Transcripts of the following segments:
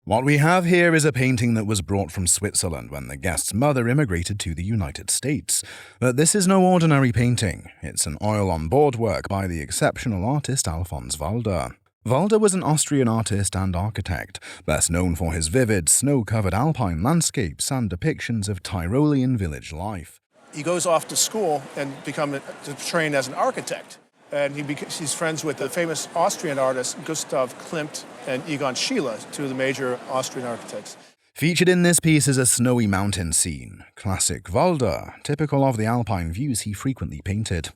What we have here is a painting that was brought from Switzerland when the guest's mother immigrated to the United States. But this is no ordinary painting. It's an oil-on-board work by the exceptional artist Alphonse Valda. Valda was an Austrian artist and architect, best known for his vivid, snow-covered alpine landscapes and depictions of Tyrolean village life. He goes off to school and to train as an architect. And he's friends with the famous Austrian artists Gustav Klimt and Egon Schiele, two of the major Austrian architects. Featured in this piece is a snowy mountain scene, classic Valda, typical of the alpine views he frequently painted.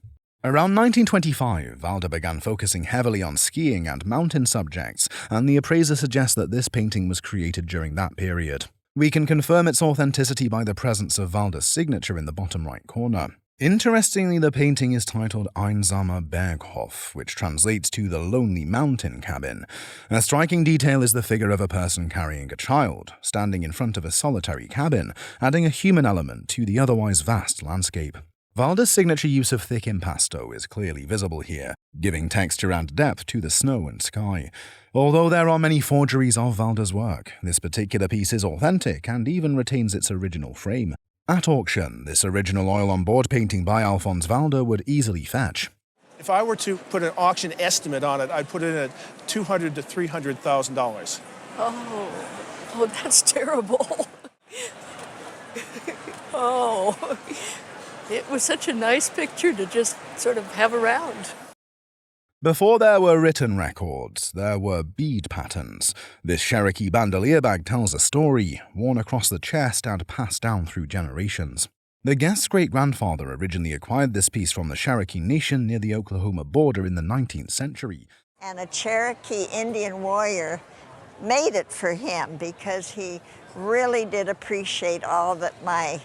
Around 1925, Valda began focusing heavily on skiing and mountain subjects, and the appraiser suggests that this painting was created during that period. We can confirm its authenticity by the presence of Valda's signature in the bottom right corner. Interestingly, the painting is titled Einsamer Berghof, which translates to the Lonely Mountain Cabin. A striking detail is the figure of a person carrying a child, standing in front of a solitary cabin, adding a human element to the otherwise vast landscape. Valda's signature use of thick impasto is clearly visible here, giving texture and depth to the snow and sky. Although there are many forgeries of Valda's work, this particular piece is authentic and even retains its original frame. At auction, this original oil-on-board painting by Alphonse Valda would easily fetch. If I were to put an auction estimate on it, I'd put it at $200,000 to $300,000. Oh, that's terrible. Oh, it was such a nice picture to just sort of have around. Before there were written records, there were bead patterns. This Cherokee Bandelier Bag tells a story, worn across the chest and passed down through generations. The guest's great-grandfather originally acquired this piece from the Cherokee Nation near the Oklahoma border in the 19th century. And a Cherokee Indian warrior made it for him because he really did appreciate all that my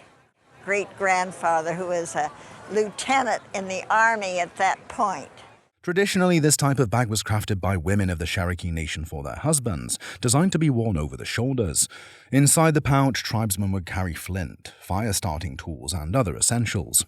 great-grandfather, who was a lieutenant in the Army at that point. Traditionally, this type of bag was crafted by women of the Cherokee Nation for their husbands, designed to be worn over the shoulders. Inside the pouch, tribesmen would carry flint, fire-starting tools, and other essentials.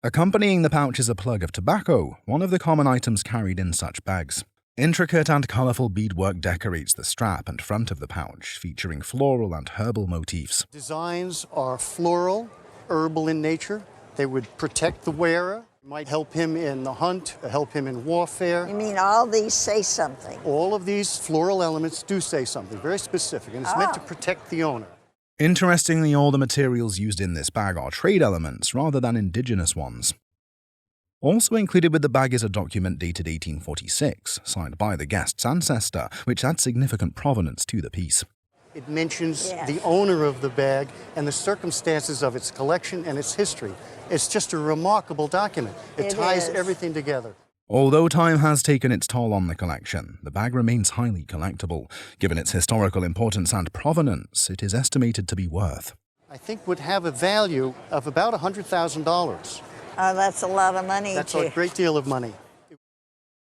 Accompanying the pouch is a plug of tobacco, one of the common items carried in such bags. Intricate and colorful beadwork decorates the strap and front of the pouch, featuring floral and herbal motifs. Designs are floral, herbal in nature. They would protect the wearer. Might help him in the hunt, help him in warfare. You mean all these say something? All of these floral elements do say something very specific, and it's meant to protect the owner. Interestingly, all the materials used in this bag are trade elements rather than indigenous ones. Also included with the bag is a document dated 1846, signed by the guest's ancestor, which adds significant provenance to the piece. It mentions the owner of the bag and the circumstances of its collection and its history. It's just a remarkable document. It ties everything together. Although time has taken its toll on the collection, the bag remains highly collectible. Given its historical importance and provenance, it is estimated to be worth, I think, would have a value of about $100,000. Oh, that's a lot of money. That's a great deal of money.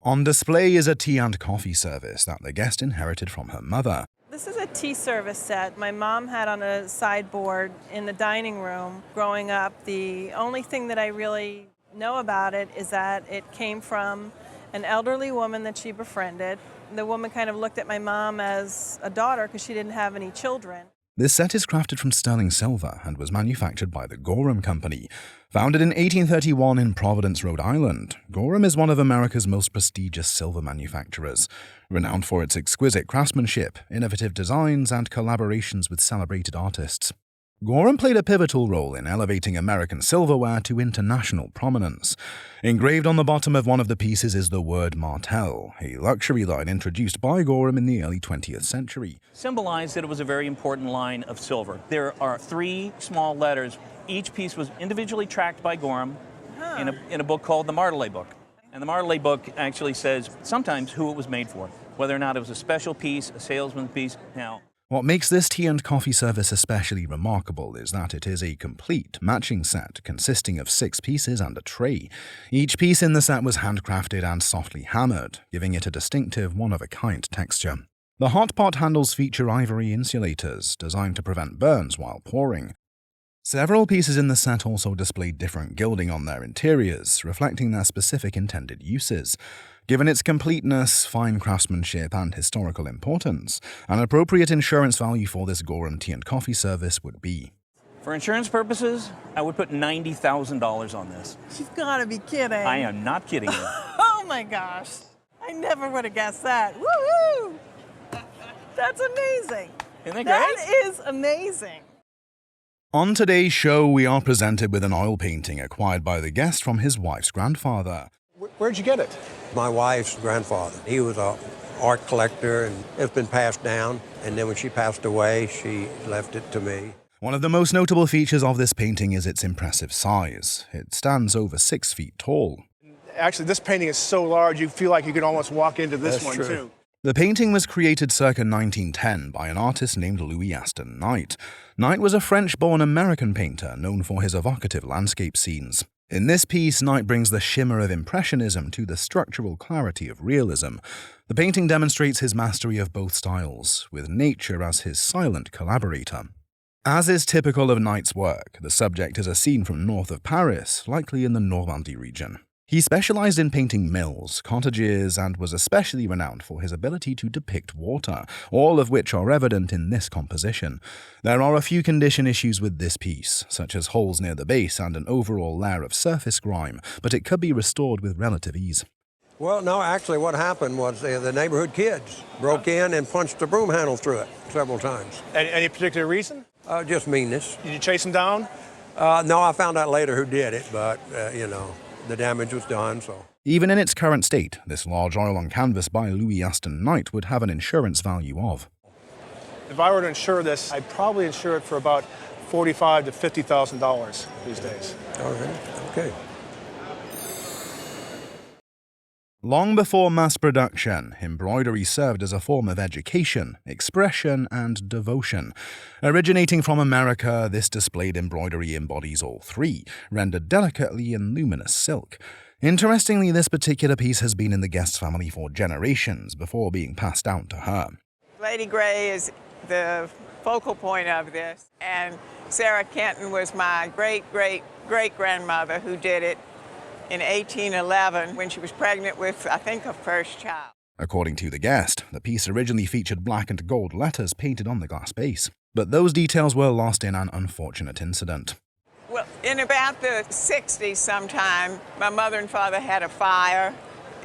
On display is a tea and coffee service that the guest inherited from her mother. This is a tea service set my mom had on a sideboard in the dining room growing up. The only thing that I really know about it is that it came from an elderly woman that she befriended. The woman kind of looked at my mom as a daughter because she didn't have any children. This set is crafted from sterling silver and was manufactured by the Gorum Company. Founded in 1831 in Providence, Rhode Island, Gorum is one of America's most prestigious silver manufacturers, renowned for its exquisite craftsmanship, innovative designs, and collaborations with celebrated artists. Gorum played a pivotal role in elevating American silverware to international prominence. Engraved on the bottom of one of the pieces is the word Martel, a luxury line introduced by Gorum in the early 20th century. Symbolized that it was a very important line of silver. There are 3 small letters. Each piece was individually tracked by Gorum in a book called the Martelay Book. And the Martelay Book actually says sometimes who it was made for, whether or not it was a special piece, a salesman's piece. Now, what makes this tea and coffee service especially remarkable is that it is a complete matching set consisting of 6 pieces and a tray. Each piece in the set was handcrafted and softly hammered, giving it a distinctive one-of-a-kind texture. The hot pot handles feature ivory insulators designed to prevent burns while pouring. Several pieces in the set also displayed different gilding on their interiors, reflecting their specific intended uses. Given its completeness, fine craftsmanship, and historical importance, an appropriate insurance value for this Gorum Tea and Coffee service would be. For insurance purposes, I would put $90,000 on this. You've got to be kidding. I am not kidding you. Oh my gosh. I never would have guessed that. Woohoo! That's amazing. Isn't that great? That is amazing. On today's show, we are presented with an oil painting acquired by the guest from his wife's grandfather. Where'd you get it? My wife's grandfather. He was an art collector, and it's been passed down. And then when she passed away, she left it to me. One of the most notable features of this painting is its impressive size. It stands over 6 feet tall. Actually, this painting is so large, you feel like you could almost walk into this That's one, true. too. The painting was created circa 1910 by an artist named Louis Aston Knight. Knight was a French-born American painter known for his evocative landscape scenes. In this piece, Knight brings the shimmer of Impressionism to the structural clarity of realism. The painting demonstrates his mastery of both styles, with nature as his silent collaborator. As is typical of Knight's work, the subject is a scene from north of Paris, likely in the Normandy region. He specialized in painting mills, cottages, and was especially renowned for his ability to depict water, all of which are evident in this composition. There are a few condition issues with this piece, such as holes near the base and an overall layer of surface grime, but it could be restored with relative ease. Well, no, actually what happened was the neighborhood kids broke in and punched the broom handle through it several times. Any particular reason? Just meanness. Did you chase them down? No, I found out later who did it, but, the damage was done, so. Even in its current state, this large oil on canvas by Louis Aston Knight would have an insurance value of. If I were to insure this, I'd probably insure it for about $45,000 to $50,000 these days. All right, okay. Long before mass production, embroidery served as a form of education, expression, and devotion. Originating from America, this displayed embroidery embodies all three, rendered delicately in luminous silk. Interestingly, this particular piece has been in the guest's family for generations before being passed down to her. Lady Grey is the focal point of this, and Sarah Kenton was my great-great-great-grandmother who did it in 1811 when she was pregnant with, I think, her first child. According to the guest, the piece originally featured black and gold letters painted on the glass base, but those details were lost in an unfortunate incident. Well, in about the 60s sometime, my mother and father had a fire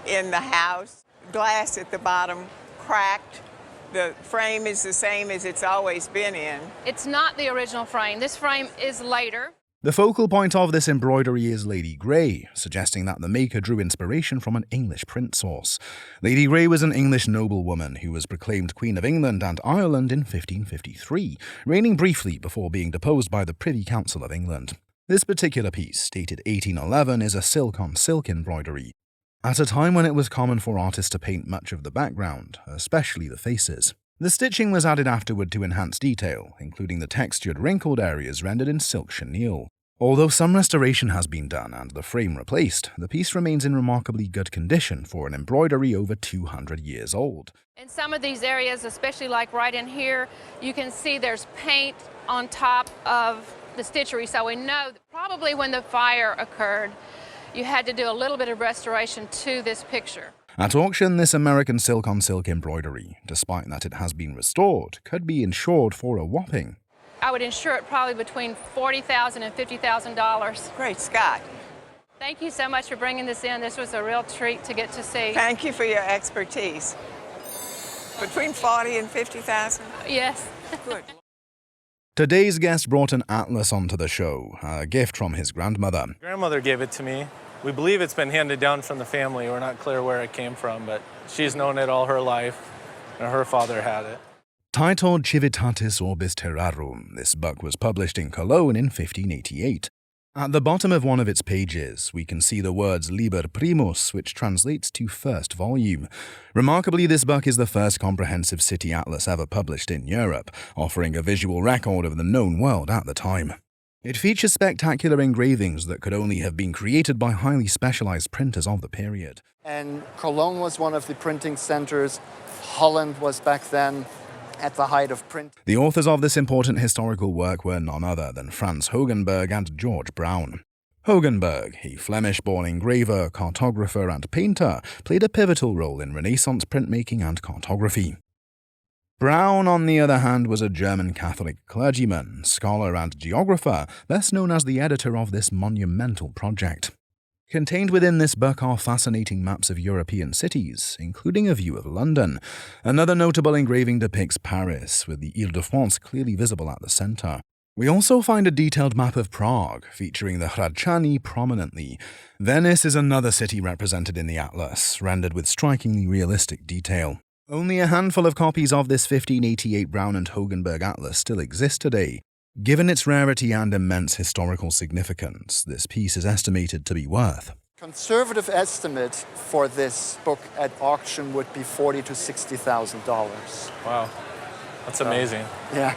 in the house. Glass at the bottom cracked. The frame is the same as it's always been in. It's not the original frame. This frame is later. The focal point of this embroidery is Lady Grey, suggesting that the maker drew inspiration from an English print source. Lady Grey was an English noblewoman who was proclaimed Queen of England and Ireland in 1553, reigning briefly before being deposed by the Privy Council of England. This particular piece, dated 1811, is a silk-on-silk embroidery, at a time when it was common for artists to paint much of the background, especially the faces. The stitching was added afterward to enhance detail, including the textured, wrinkled areas rendered in silk chenille. Although some restoration has been done and the frame replaced, the piece remains in remarkably good condition for an embroidery over 200 years old. In some of these areas, especially like right in here, you can see there's paint on top of the stitchery, so we know that probably when the fire occurred, you had to do a little bit of restoration to this picture. At auction, this American silk-on-silk embroidery, despite that it has been restored, could be insured for a whopping. I would insure it probably between $40,000 and $50,000. Great Scott. Thank you so much for bringing this in. This was a real treat to get to see. Thank you for your expertise. Between $40,000 and $50,000? Yes. Good. Today's guest brought an atlas onto the show, a gift from his grandmother. Grandmother gave it to me. We believe it's been handed down from the family. We're not clear where it came from, but she's known it all her life, and her father had it. Titled Civitatis Orbis Terrarum, this book was published in Cologne in 1588. At the bottom of one of its pages, we can see the words Liber Primus, which translates to first volume. Remarkably, this book is the first comprehensive city atlas ever published in Europe, offering a visual record of the known world at the time. It features spectacular engravings that could only have been created by highly specialized printers of the period. And Cologne was one of the printing centers. Holland was back then at the height of print. The authors of this important historical work were none other than Frans Hogenberg and George Brown. Hogenberg, a Flemish-born engraver, cartographer, and painter, played a pivotal role in Renaissance printmaking and cartography. Brown, on the other hand, was a German Catholic clergyman, scholar, and geographer, best known as the editor of this monumental project. Contained within this book are fascinating maps of European cities, including a view of London. Another notable engraving depicts Paris, with the Ile-de-France clearly visible at the center. We also find a detailed map of Prague, featuring the Hradčany prominently. Venice is another city represented in the atlas, rendered with strikingly realistic detail. Only a handful of copies of this 1588 Brown and Hogenberg atlas still exist today. Given its rarity and immense historical significance, this piece is estimated to be worth. Conservative estimate for this book at auction would be $40,000 to $60,000. Wow, that's amazing. Yeah.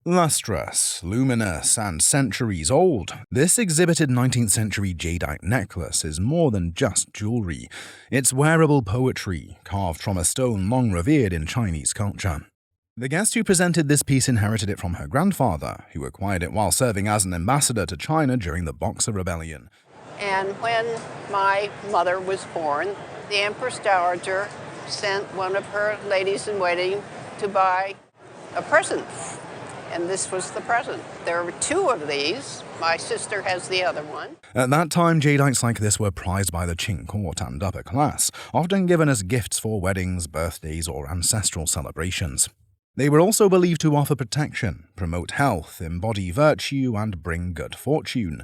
Lustrous, luminous, and centuries old, this exhibited 19th century jadeite necklace is more than just jewelry. It's wearable poetry, carved from a stone long revered in Chinese culture. The guest who presented this piece inherited it from her grandfather, who acquired it while serving as an ambassador to China during the Boxer Rebellion. And when my mother was born, the Empress Dowager sent one of her ladies-in-waiting to buy a present. And this was the present. There were two of these. My sister has the other one. At that time, jadeites like this were prized by the Qing court and upper class, often given as gifts for weddings, birthdays, or ancestral celebrations. They were also believed to offer protection, promote health, embody virtue, and bring good fortune.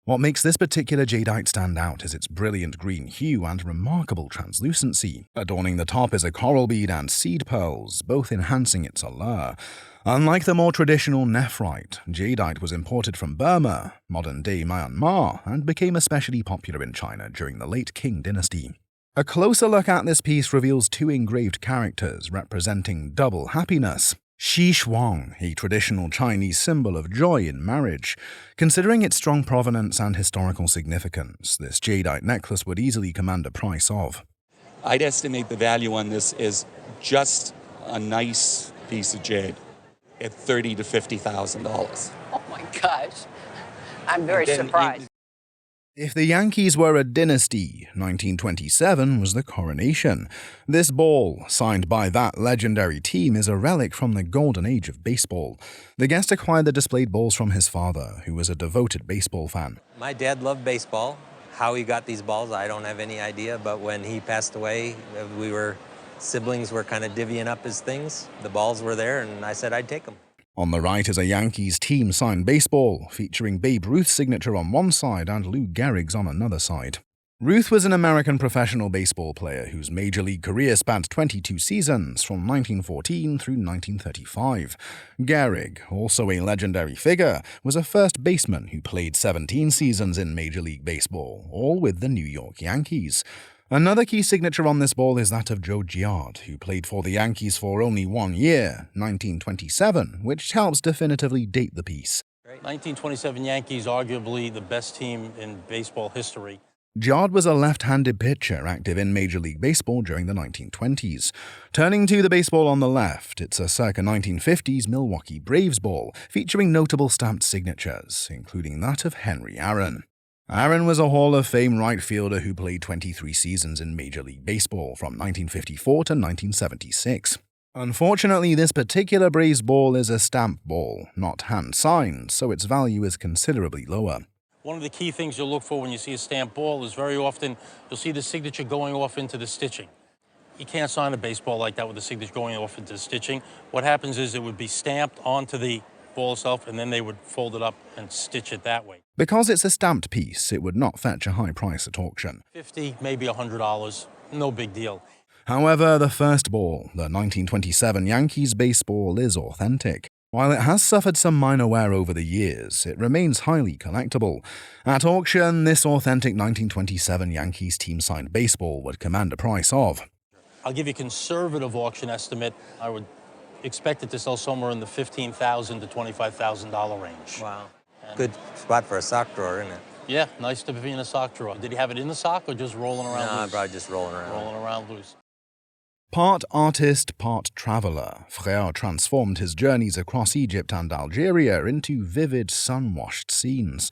What makes this particular jadeite stand out is its brilliant green hue and remarkable translucency. Adorning the top is a coral bead and seed pearls, both enhancing its allure. Unlike the more traditional nephrite, jadeite was imported from Burma, modern-day Myanmar, and became especially popular in China during the late Qing dynasty. A closer look at this piece reveals two engraved characters representing double happiness. Shi Shuang, a traditional Chinese symbol of joy in marriage. Considering its strong provenance and historical significance, this jadeite necklace would easily command a price of. I'd estimate the value on this is just a nice piece of jade at $30,000 to $50,000. Oh my gosh, I'm very surprised. If the Yankees were a dynasty, 1927 was the coronation. This ball, signed by that legendary team, is a relic from the golden age of baseball. The guest acquired the displayed balls from his father, who was a devoted baseball fan. My dad loved baseball. How he got these balls, I don't have any idea, but when he passed away, siblings were kind of divvying up his things. The balls were there, and I said I'd take them. On the right is a Yankees team-signed baseball, featuring Babe Ruth's signature on one side and Lou Gehrig's on another side. Ruth was an American professional baseball player whose major league career spanned 22 seasons, from 1914 through 1935. Gehrig, also a legendary figure, was a first baseman who played 17 seasons in Major League Baseball, all with the New York Yankees. Another key signature on this ball is that of Joe Giard, who played for the Yankees for only 1 year, 1927, which helps definitively date the piece. 1927 Yankees, arguably the best team in baseball history. Giard was a left-handed pitcher active in Major League Baseball during the 1920s. Turning to the baseball on the left, it's a circa 1950s Milwaukee Braves ball, featuring notable stamped signatures, including that of Henry Aaron. Aaron was a Hall of Fame right fielder who played 23 seasons in Major League Baseball from 1954 to 1976. Unfortunately, this particular Braves ball is a stamp ball, not hand-signed, so its value is considerably lower. One of the key things you'll look for when you see a stamped ball is very often you'll see the signature going off into the stitching. You can't sign a baseball like that with the signature going off into the stitching. What happens is it would be stamped onto the ball itself, and then they would fold it up and stitch it that way. Because it's a stamped piece, it would not fetch a high price at auction. $50, maybe $100, no big deal. However, the first ball, the 1927 Yankees baseball, is authentic. While it has suffered some minor wear over the years, it remains highly collectible. At auction, this authentic 1927 Yankees team-signed baseball would command a price of. I'll give you a conservative auction estimate. I would expect it to sell somewhere in the $15,000 to $25,000 range. Wow. Good spot for a sock drawer, isn't it? Yeah, nice to be in a sock drawer. Did he have it in the sock or just rolling around loose? No, probably just rolling around. Rolling around loose. Part artist, part traveler, Frère transformed his journeys across Egypt and Algeria into vivid, sun-washed scenes.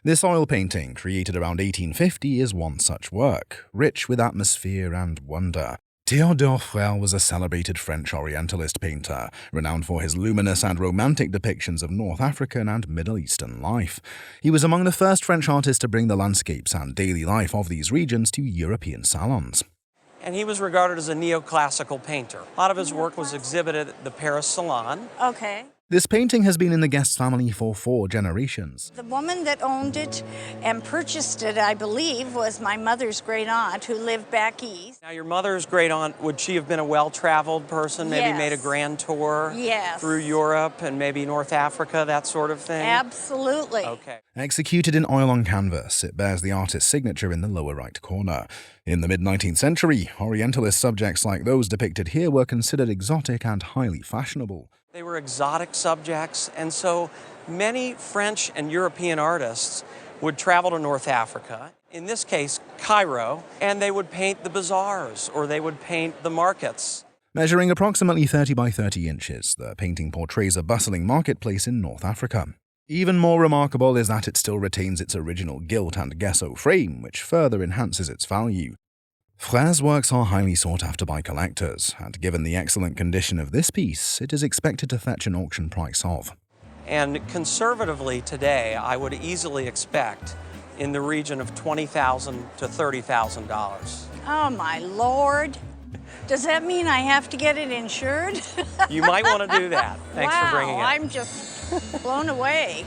This oil painting, created around 1850, is one such work, rich with atmosphere and wonder. Théodore Frère was a celebrated French Orientalist painter, renowned for his luminous and romantic depictions of North African and Middle Eastern life. He was among the first French artists to bring the landscapes and daily life of these regions to European salons. And he was regarded as a neoclassical painter. A lot of his work was exhibited at the Paris Salon. Okay. This painting has been in the Guest family for 4 generations. The woman that owned it and purchased it, I believe, was my mother's great aunt who lived back east. Now, your mother's great aunt, would she have been a well-traveled person, maybe Yes. made a grand tour Yes. through Europe and maybe North Africa, that sort of thing? Absolutely. Okay. Executed in oil on canvas, it bears the artist's signature in the lower right corner. In the mid-19th century, Orientalist subjects like those depicted here were considered exotic and highly fashionable. They were exotic subjects, and so many French and European artists would travel to North Africa, in this case, Cairo, and they would paint the bazaars, or they would paint the markets. Measuring approximately 30 by 30 inches, the painting portrays a bustling marketplace in North Africa. Even more remarkable is that it still retains its original gilt and gesso frame, which further enhances its value. Frère's works are highly sought after by collectors, and given the excellent condition of this piece, it is expected to fetch an auction price of. And conservatively today, I would easily expect in the region of $20,000 to $30,000. Oh, my Lord. Does that mean I have to get it insured? You might want to do that. Thanks wow, for bringing it. I'm just blown away.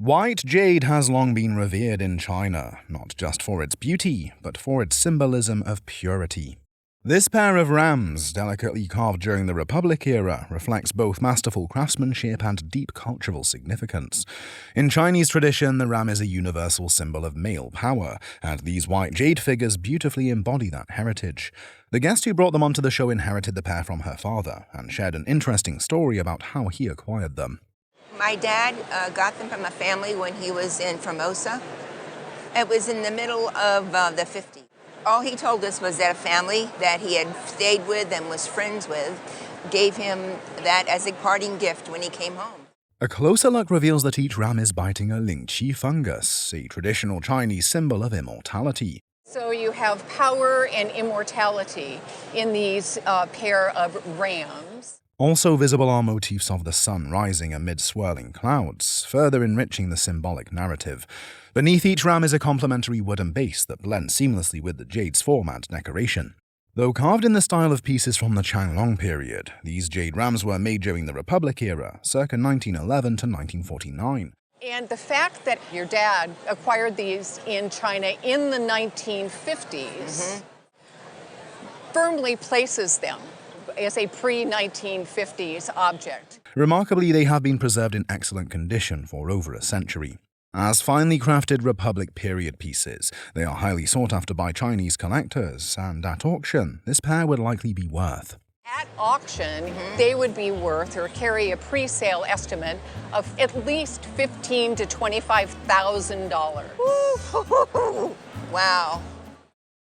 White jade has long been revered in China, not just for its beauty, but for its symbolism of purity. This pair of rams, delicately carved during the Republic era, reflects both masterful craftsmanship and deep cultural significance. In Chinese tradition, the ram is a universal symbol of male power, and these white jade figures beautifully embody that heritage. The guest who brought them onto the show inherited the pair from her father, and shared an interesting story about how he acquired them. My dad got them from a family when he was in Formosa. It was in the middle of the 50s. All he told us was that a family that he had stayed with and was friends with gave him that as a parting gift when he came home. A closer look reveals that each ram is biting a ling chi fungus, a traditional Chinese symbol of immortality. So you have power and immortality in these pair of rams. Also visible are motifs of the sun rising amid swirling clouds, further enriching the symbolic narrative. Beneath each ram is a complementary wooden base that blends seamlessly with the jade's form and decoration. Though carved in the style of pieces from the Qianlong period, these jade rams were made during the Republic era, circa 1911 to 1949. And the fact that your dad acquired these in China in the 1950s firmly places them as a pre-1950s object. Remarkably, they have been preserved in excellent condition for over a century. As finely crafted Republic period pieces, they are highly sought after by Chinese collectors, and at auction, this pair would likely be worth. At auction, they would be worth or carry a pre-sale estimate of at least $15,000 to $25,000. Wow.